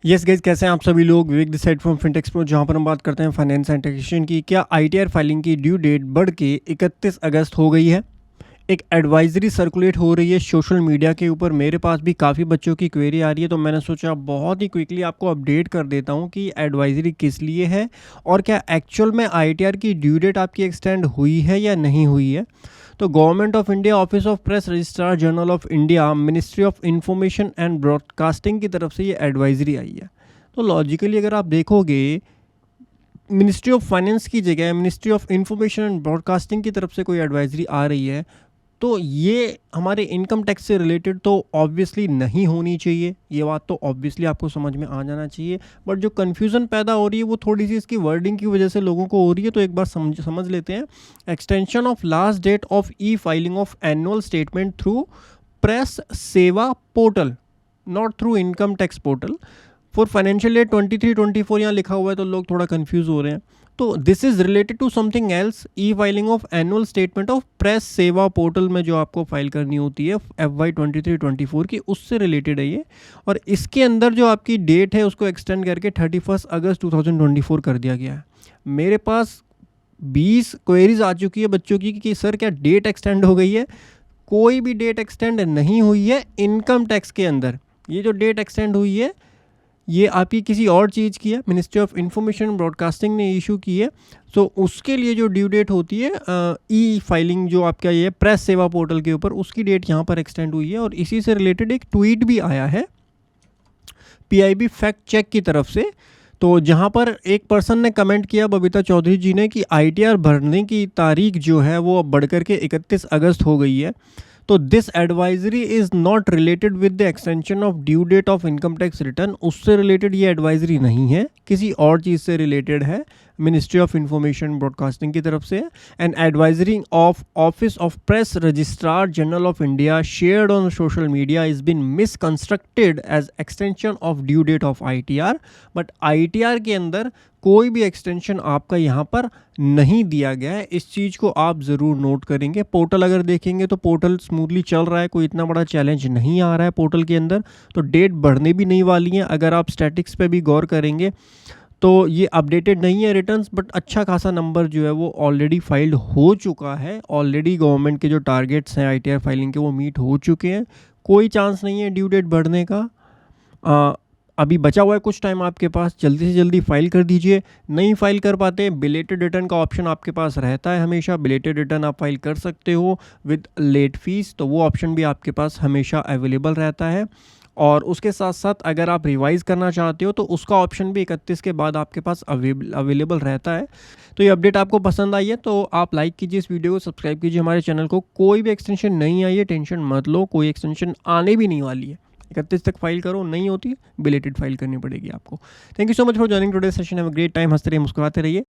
Yes guys, कैसे हैं आप सभी लोग। Vivek this side from Fintech Pro, जहां पर हम बात करते हैं फाइनेंस एंड टैक्सेशन की। क्या आईटीआर फाइलिंग की ड्यू डेट बढ़ के 31 अगस्त हो गई है। एक एडवाइजरी सर्कुलेट हो रही है सोशल मीडिया के ऊपर। मेरे पास भी काफ़ी बच्चों की क्वेरी आ रही है, तो मैंने सोचा बहुत ही क्विकली आपको अपडेट कर देता हूं कि एडवाइजरी किस लिए है और क्या एक्चुअल में आईटीआर की ड्यू डेट आपकी एक्सटेंड हुई है या नहीं हुई है। तो government of India, office of press registrar general of India, ministry of information and broadcasting की तरफ से ये एडवाइजरी आई है। तो लॉजिकली अगर आप देखोगे, मिनिस्ट्री ऑफ फाइनेंस की जगह ministry of information and broadcasting की तरफ से कोई एडवाइजरी आ रही है, तो ये हमारे इनकम टैक्स से रिलेटेड तो ऑब्वियसली नहीं होनी चाहिए। ये बात तो ऑब्वियसली आपको समझ में आ जाना चाहिए। बट जो कन्फ्यूज़न पैदा हो रही है वो थोड़ी सी इसकी वर्डिंग की वजह से लोगों को हो रही है। तो एक बार समझ लेते हैं। Extension of last date of e filing of annual statement through press सेवा portal, not through income tax portal, for financial year 23-24 यहाँ लिखा हुआ है, तो लोग थोड़ा कंफ्यूज हो रहे हैं। तो this is related to something else. E filing of annual statement of press सेवा पोर्टल में जो आपको फाइल करनी होती है FY 23-24 की, उससे रिलेटेड है ये। और इसके अंदर जो आपकी डेट है उसको एक्सटेंड करके 31 अगस्त 2024 कर दिया गया है। मेरे पास 20 क्वेरीज आ चुकी है बच्चों की कि सर क्या डेट एक्सटेंड हो गई है। कोई भी डेट एक्सटेंड नहीं हुई है इनकम टैक्स के अंदर। ये जो डेट एक्सटेंड हुई है ये आपकी किसी और चीज़ की है, मिनिस्ट्री ऑफ इंफॉर्मेशन ब्रॉडकास्टिंग ने इशू की है। सो उसके लिए जो ड्यू डेट होती है ई फाइलिंग जो आपका ये प्रेस सेवा पोर्टल के ऊपर, उसकी डेट यहाँ पर एक्सटेंड हुई है। और इसी से रिलेटेड एक ट्वीट भी आया है PIB फैक्ट चेक की तरफ से। तो जहाँ पर एक पर्सन ने कमेंट किया, बबीता चौधरी जी ने, कि ITR भरने की तारीख जो है वो अब बढ़ करके 31 अगस्त हो गई है। तो this advisory is not related with the extension of due date of income tax return. उससे रिलेटेड ये एडवाइजरी नहीं है, किसी और चीज़ से रिलेटेड है, मिनिस्ट्री ऑफ इंफॉर्मेशन ब्रॉडकास्टिंग की तरफ से। And advisory of office of press registrar general of India shared on social media is been misconstructed as extension of due date of ITR। But ITR के अंदर कोई भी extension आपका यहाँ पर नहीं दिया गया है। इस चीज़ को आप ज़रूर नोट करेंगे। पोर्टल अगर देखेंगे तो पोर्टल स्मूथली चल रहा है, कोई इतना बड़ा चैलेंज नहीं आ रहा है पोर्टल के अंदर। तो डेट बढ़ने भी नहीं वाली है। अगर आप स्टैटिक्स पे भी गौर करेंगे तो ये अपडेटेड नहीं है रिटर्न्स, बट अच्छा खासा नंबर जो है वो ऑलरेडी फाइल्ड हो चुका है। ऑलरेडी गवर्नमेंट के जो टारगेट्स हैं ITR फाइलिंग के वो मीट हो चुके हैं। कोई चांस नहीं है ड्यू डेट बढ़ने का। अभी बचा हुआ है कुछ टाइम आपके पास, जल्दी से जल्दी फाइल कर दीजिए। नहीं फाइल कर पाते, बिलेटेड रिटर्न का ऑप्शन आपके पास रहता है हमेशा। बिलेटेड रिटर्न आप फाइल कर सकते हो विद लेट फीस, तो वो ऑप्शन भी आपके पास हमेशा अवेलेबल रहता है। और उसके साथ साथ अगर आप रिवाइज़ करना चाहते हो तो उसका ऑप्शन भी 31 के बाद आपके पास अवेलेबल रहता है। तो ये अपडेट आपको पसंद आई है तो आप लाइक कीजिए इस वीडियो को, सब्सक्राइब कीजिए हमारे चैनल को। कोई भी एक्सटेंशन नहीं आई है, टेंशन मत लो, कोई एक्सटेंशन आने भी नहीं वाली है। 31 तक फाइल करो, नहीं होती बिलेटेड फाइल करनी पड़ेगी आपको। Thank you so much for joining today session. Have a great time. हंसते रहिए, मुस्कुराते रहिए।